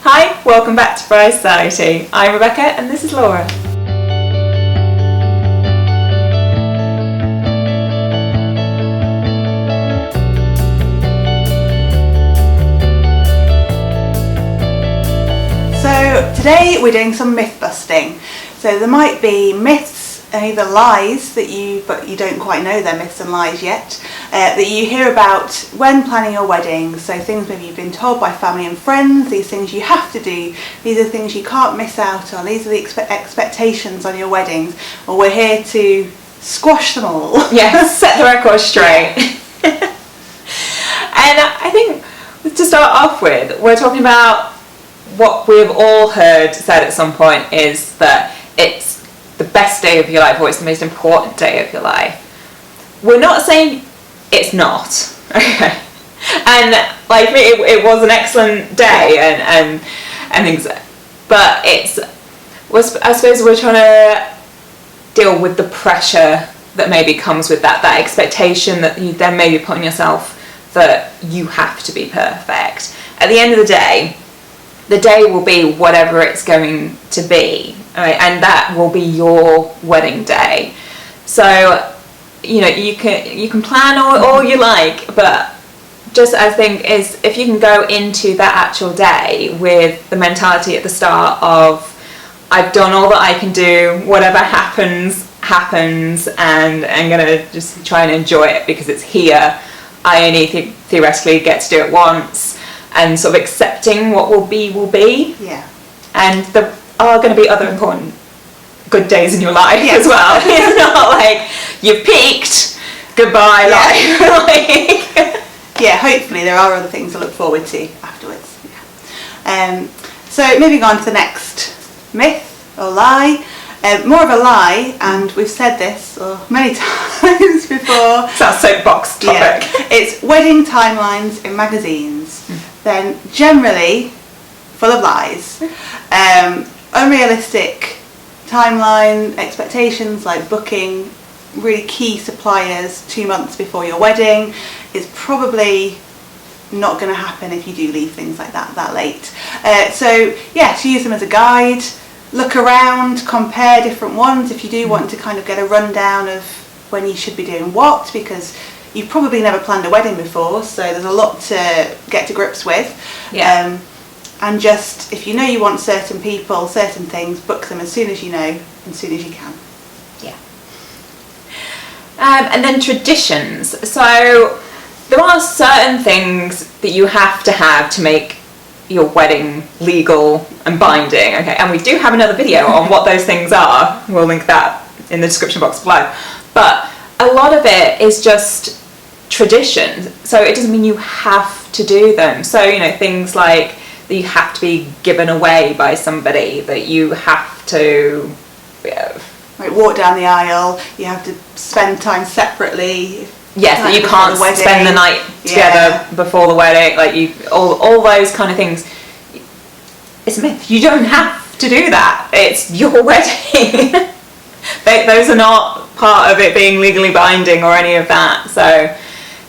Hi, welcome back to Bride Society. I'm Rebecca and this is Laura. So today we're doing some myth busting. So there might be myths and either lies but you don't quite know they're myths and lies yet, that you hear about when planning your wedding. So things maybe you've been told by family and friends, these things you have to do, these are things you can't miss out on, these are the expectations on your weddings. Well, we're here to squash them all. Yes, set the record straight. And I think to start off with, we're talking about what we've all heard said at some point is that it's the best day of your life or it's the most important day of your life. We're not saying it's not, okay? And like me, it was an excellent day and things, but I suppose we're trying to deal with the pressure that maybe comes with that expectation that you then maybe put on yourself that you have to be perfect. At the end of the day will be whatever it's going to be, right? And that will be your wedding day. So, you know, you can plan all you like, but just I think is if you can go into that actual day with the mentality at the start of I've done all that I can do, whatever happens, and I'm gonna just try and enjoy it because it's here. I only theoretically get to do it once. And sort of accepting what will be. Yeah. And there are going to be other important good days in your life as well. It's not like you've peaked, goodbye life. Yeah, hopefully there are other things to look forward to afterwards. Yeah. So moving on to the next myth or lie. More of a lie, and we've said this many times before. It's our soapbox topic. Yeah. It's wedding timelines in magazines. Then generally full of lies. Unrealistic timeline expectations like booking really key suppliers 2 months before your wedding is probably not going to happen if you do leave things like that late. So yes, use them as a guide. Look around, compare different ones if you do want to kind of get a rundown of when you should be doing what, because you've probably never planned a wedding before, so there's a lot to get to grips with. Yeah. And just, if you know you want certain people, certain things, book them as soon as you know, as soon as you can. Yeah. And then traditions. So there are certain things that you have to make your wedding legal and binding, okay? And we do have another video on what those things are. We'll link that in the description box below. But a lot of it is just tradition, so it doesn't mean you have to do them. So, you know, things like that you have to be given away by somebody, that you have to like walk down the aisle, you have to spend time separately. Yes, that you can't spend the night together before the wedding, like all those kind of things. It's a myth. You don't have to do that. It's your wedding. Those are not part of it being legally binding or any of that. So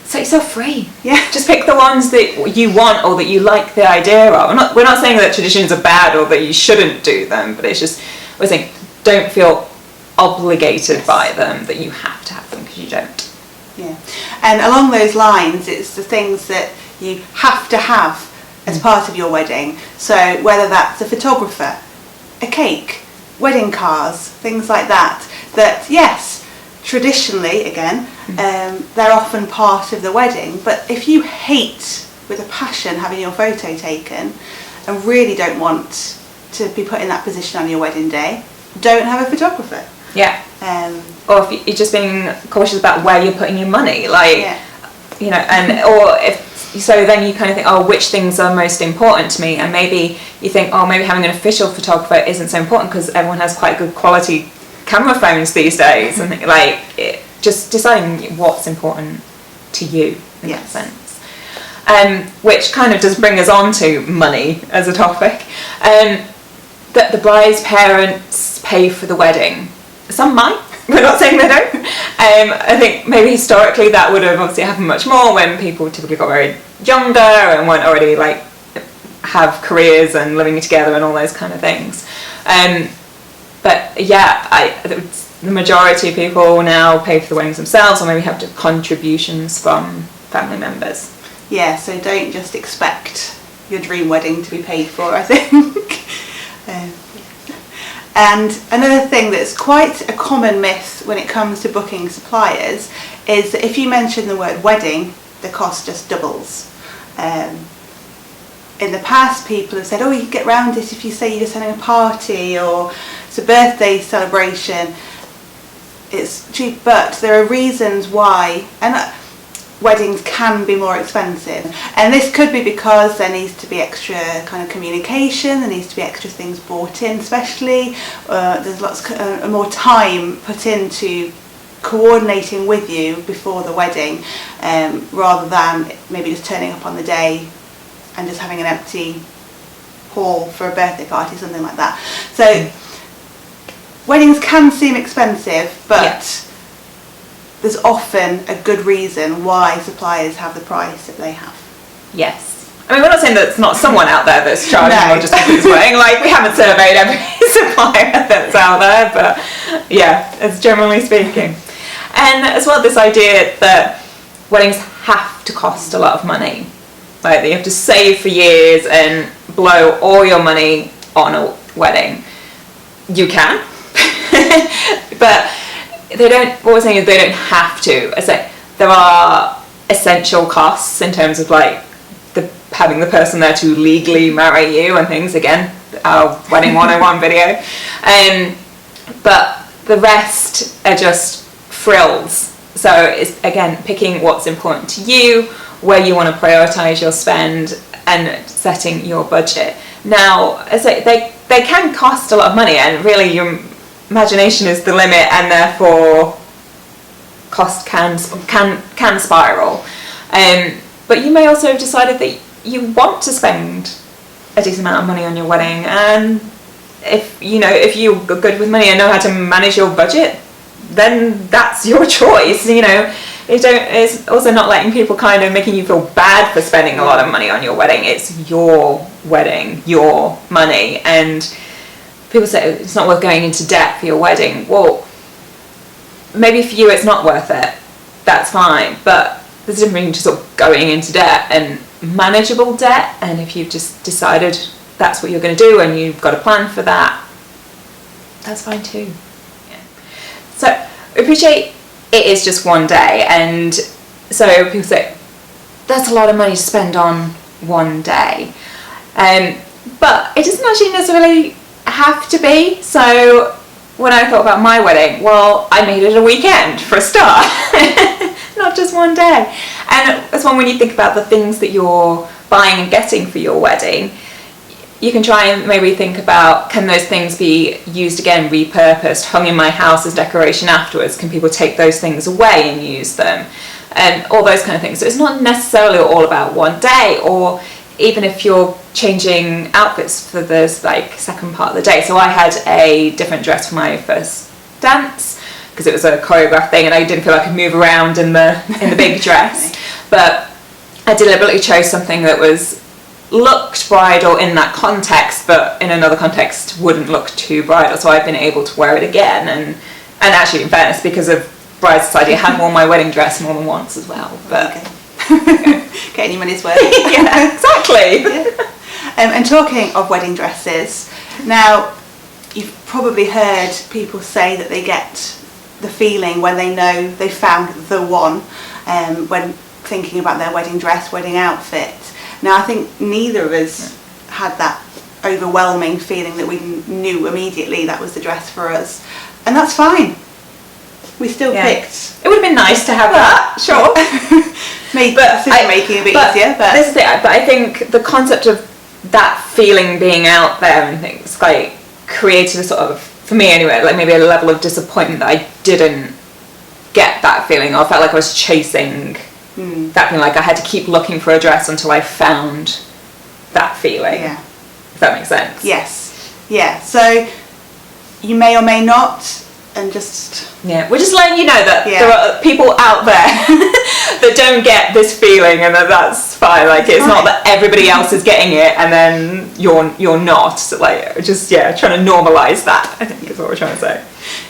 set yourself free. Yeah. Just pick the ones that you want or that you like the idea of. We're not saying that traditions are bad or that you shouldn't do them, but it's just we're saying don't feel obligated by them, that you have to have them, because you don't. Yeah, and along those lines, it's the things that you have to have as part of your wedding. So whether that's a photographer, a cake, wedding cars, things like that, that yes, traditionally, again, they're often part of the wedding, but if you hate with a passion having your photo taken and really don't want to be put in that position on your wedding day, don't have a photographer. Yeah. Or if you're just being cautious about where you're putting your money, like, you know, and or if so, then you kind of think, oh, which things are most important to me, and maybe you think, oh, maybe having an official photographer isn't so important because everyone has quite good quality camera phones these days, and just deciding what's important to you in that sense. Which kind of does bring us on to money as a topic. That the bride's parents pay for the wedding. Some might. We're not saying they don't. I think maybe historically that would have obviously happened much more when people typically got married younger and weren't already like have careers and living together and all those kind of things. But yeah, the majority of people now pay for the weddings themselves, or maybe have contributions from family members. Yeah, so don't just expect your dream wedding to be paid for, I think. And another thing that's quite a common myth when it comes to booking suppliers is that if you mention the word wedding, the cost just doubles. In the past, people have said, oh, you can get round it if you say you're just having a party or it's a birthday celebration. It's cheap, but there are reasons why, and weddings can be more expensive. And this could be because there needs to be extra kind of communication, there needs to be extra things brought in, especially there's lots more time put into coordinating with you before the wedding, rather than maybe just turning up on the day and just having an empty hall for a birthday party, something like that. So weddings can seem expensive, but there's often a good reason why suppliers have the price that they have. Yes. I mean, we're not saying that it's not someone out there that's charging more just because it's wedding. Like, we haven't surveyed every supplier that's out there, but yeah, it's generally speaking. And as well, this idea that weddings have to cost a lot of money. Like, that you have to save for years and blow all your money on a wedding. You can. But they don't, what we're saying is they don't have to. I say there are essential costs in terms of like having the person there to legally marry you and things, again, our Wedding 101 video. But the rest are just frills. So it's, again, picking what's important to you, where you want to prioritise your spend, and setting your budget. Now, as I say, they can cost a lot of money, and really your imagination is the limit, and therefore cost can spiral. But you may also have decided that you want to spend a decent amount of money on your wedding, and if you're good with money and know how to manage your budget, then that's your choice. It's also not letting people kind of making you feel bad for spending a lot of money on your wedding. It's your wedding, your money, and people say it's not worth going into debt for your wedding. Well, maybe for you it's not worth it. That's fine, but there's a difference between just sort of going into debt and manageable debt. And if you've just decided that's what you're going to do and you've got a plan for that, that's fine too. Yeah. So I appreciate it is just one day, and so people say that's a lot of money to spend on one day, but it doesn't actually necessarily have to be. So when I thought about my wedding, well, I made it a weekend for a start, not just one day. And as well, when you think about the things that you're buying and getting for your wedding, you can try and maybe think about, can those things be used again, repurposed, hung in my house as decoration afterwards? Can people take those things away and use them? And all those kind of things. So it's not necessarily all about one day, or even if you're changing outfits for this second part of the day. So I had a different dress for my first dance because it was a choreographed thing, and I didn't feel I could move around in the big dress. But I deliberately chose something that looked bridal in that context, but in another context wouldn't look too bridal. So I've been able to wear it again, and actually, in fairness, because of Bride Society, I had worn my wedding dress more than once as well. But getting your money's worth. Yeah, exactly. Yeah. And talking of wedding dresses, now you've probably heard people say that they get the feeling when they know they found the one, when thinking about their wedding dress, wedding outfit. Now, I think neither of us had that overwhelming feeling that we knew immediately that was the dress for us, and that's fine. We still picked. It would have been nice to have that, sure. Making a bit easier. But this is it. But I think the concept of that feeling being out there and things created a sort of, for me anyway, maybe a level of disappointment that I didn't get that feeling. I felt like I was chasing that feeling, like I had to keep looking for a dress until I found that feeling. Yeah. If that makes sense. Yes. Yeah. So you may or may not and just... Yeah, we're just letting you know that Yeah. there are people out there that don't get this feeling, and that's fine. Like, it's not that everybody else is getting it and then you're not. So, like, just, trying to normalise that, I think is what we're trying to say.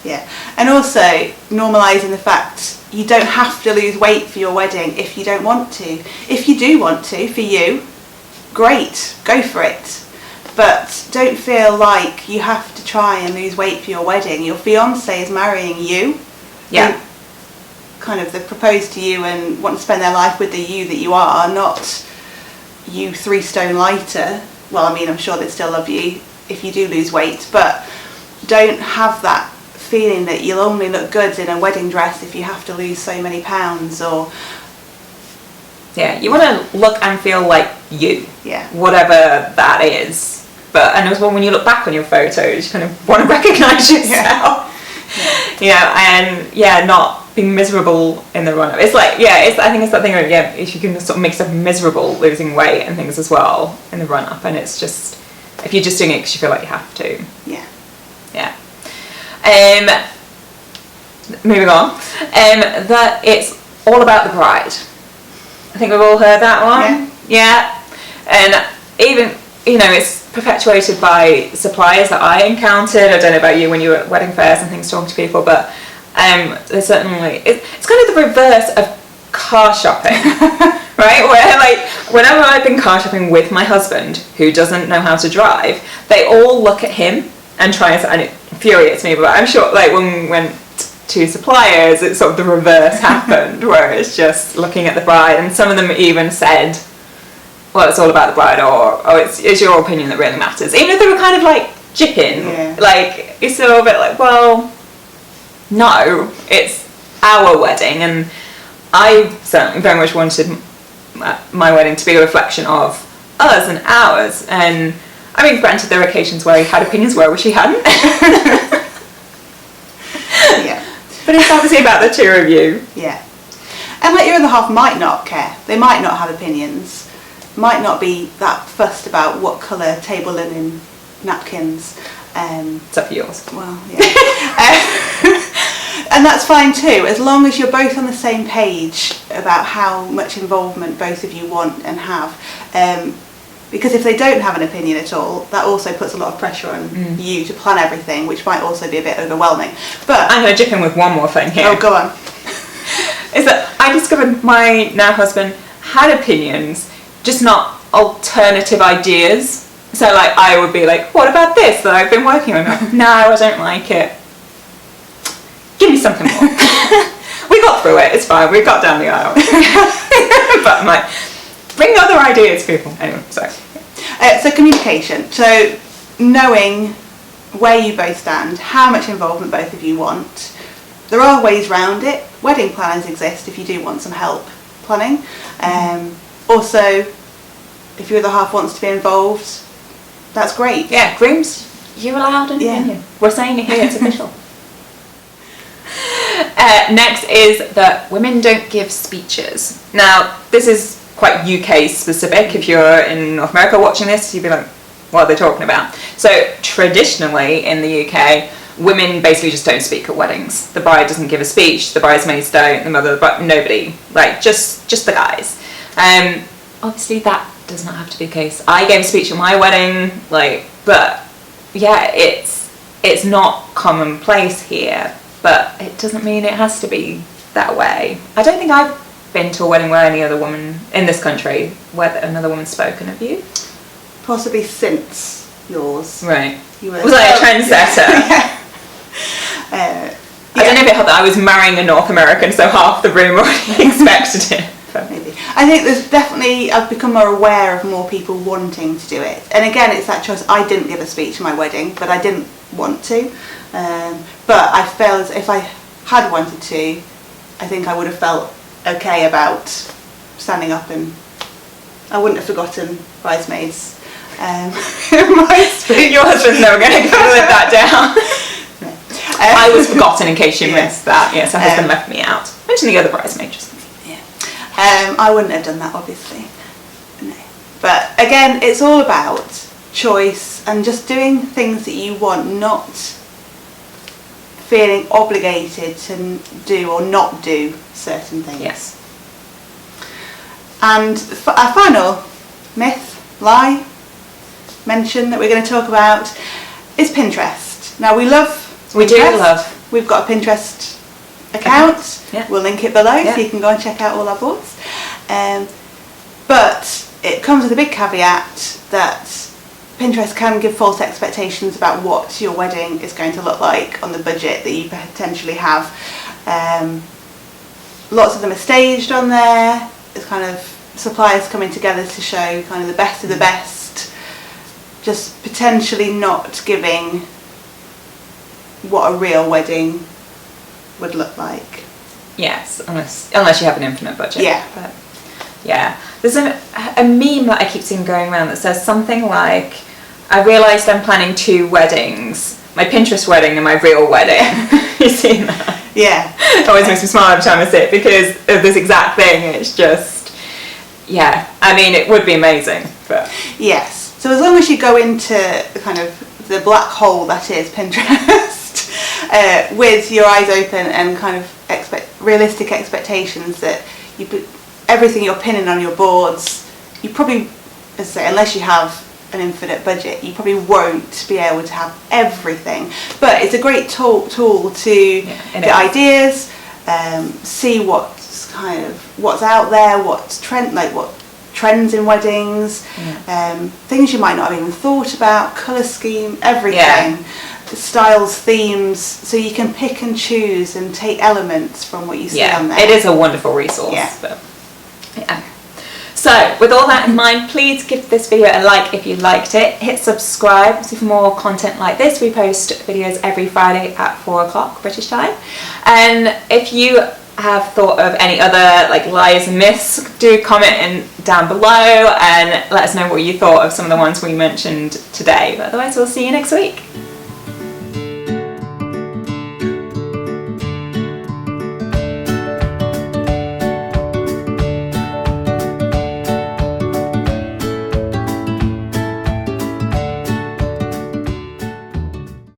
Yeah, and also normalising the fact you don't have to lose weight for your wedding if you don't want to. If you do want to, for you, great, go for it. But don't feel like you have to try and lose weight for your wedding. Your fiancé is marrying you. Yeah. Kind of, they've proposed to you and want to spend their life with the you that you are, not you 3 stone lighter. Well, I mean, I'm sure they'd still love you if you do lose weight, but don't have that feeling that you'll only look good in a wedding dress if you have to lose so many pounds, or... Yeah, you want to look and feel like you. Yeah. Whatever that is. But, and as well, when you look back on your photos, you kind of want to recognise yourself. And not being miserable in the run-up. It's like, I think it's that thing of, if you can sort of make stuff miserable, losing weight and things as well in the run-up, and it's just, if you're just doing it because you feel like you have to. Yeah. Moving on, that it's all about the bride. I think we've all heard that one. Yeah. And even, it's perpetuated by suppliers that I encountered. I don't know about you when you were at wedding fairs and things, talking to people, but there's certainly, it's kind of the reverse of car shopping, right? Where, like, whenever I've been car shopping with my husband, who doesn't know how to drive, they all look at him and try and it infuriates me, but I'm sure, like, when we went to suppliers, it's sort of the reverse happened, where it's just looking at the bride, and some of them even said, well, it's all about the bride, or it's your opinion that really matters. Even if they were kind of like jipping, like, it's a little bit like, well, no, it's our wedding, and I certainly very much wanted my wedding to be a reflection of us and ours. And I mean, granted, there are occasions where he had opinions where I wish he hadn't. But it's obviously about the two of you. Yeah. And like, your other half might not care. They might not have opinions. Might not be that fussed about what colour table linen napkins. Except for yours. Well, yeah. And that's fine too, as long as you're both on the same page about how much involvement both of you want and have. Because if they don't have an opinion at all, that also puts a lot of pressure on you to plan everything, which might also be a bit overwhelming. But I'm going to chip in with one more thing here. Oh, go on. Is that I discovered my now husband had opinions, just not alternative ideas. So, like, I would be like, what about this that I've been working on? No, I don't like it. Give me something more. We got through it, it's fine, we got down the aisle. But I'm like, bring other ideas, people. Anyway, sorry. So communication. So knowing where you both stand, how much involvement both of you want. There are ways around it. Wedding planners exist if you do want some help planning. Also, if your other half wants to be involved, that's great. Yeah, grooms, you're allowed an opinion. We're saying it here, it's official. Next is that women don't give speeches. Now, this is quite UK specific. If you're in North America watching this, you'd be like, what are they talking about? So traditionally in the UK, women basically just don't speak at weddings. The bride doesn't give a speech, the bridesmaids don't, the mother, but nobody. Like, just the guys. Obviously that does not have to be the case. I gave a speech at my wedding, but yeah, it's not commonplace here, but it doesn't mean it has to be that way. I don't think I've been to a wedding where any other woman in this country, where another woman's spoken. Have you? Possibly since yours. Right. You were was I a trendsetter? Yeah. I don't know if it helped that I was marrying a North American, so half the room already expected it. Maybe. I think there's definitely, I've become more aware of more people wanting to do it. And again, it's that choice. I didn't give a speech at my wedding, but I didn't want to. But I felt as if I had wanted to, I think I would have felt okay about standing up, and I wouldn't have forgotten bridesmaids. My speech. Your husband's never going to live that down. No. I was forgotten in case you missed that. Yes, her husband left me out. Mention the other bridesmaid just. I wouldn't have done that, obviously. No. But again, it's all about choice and just doing things that you want, not feeling obligated to do or not do certain things. Yes. And our final myth, lie, mention that we're going to talk about is Pinterest. Now we love Pinterest. We do love. We've got a Pinterest account. Yeah. We'll link it below Yeah. so you can go and check out all our boards. But it comes with a big caveat that Pinterest can give false expectations about what your wedding is going to look like on the budget that you potentially have. Lots of them are staged on there. It's kind of suppliers coming together to show kind of the best of the best, just potentially not giving what a real wedding would look like. Yes, unless you have an infinite budget. Yeah. But yeah, there's a meme that I keep seeing going around that says something like, I realised I'm planning 2 weddings, my Pinterest wedding and my real wedding. You've seen that? Yeah. It always makes me smile every time I see it because of this exact thing. It's just, yeah, I mean, it would be amazing, but... Yes. So as long as you go into the kind of the black hole that is Pinterest with your eyes open and kind of realistic expectations that you put everything you're pinning on your boards, you probably, as I say, unless you have an infinite budget, you probably won't be able to have everything. But it's a great tool to get ideas, see what's out there, what trends in weddings, things you might not have even thought about, colour scheme, everything, styles, themes, so you can pick and choose and take elements from what you see on there. It is a wonderful resource. Yeah. But, yeah. So, with all that in mind, please give this video a like if you liked it. Hit subscribe for more content like this. We post videos every Friday at 4 o'clock British time. And if you have thought of any other lies and myths, do comment down below and let us know what you thought of some of the ones we mentioned today. But otherwise, we'll see you next week.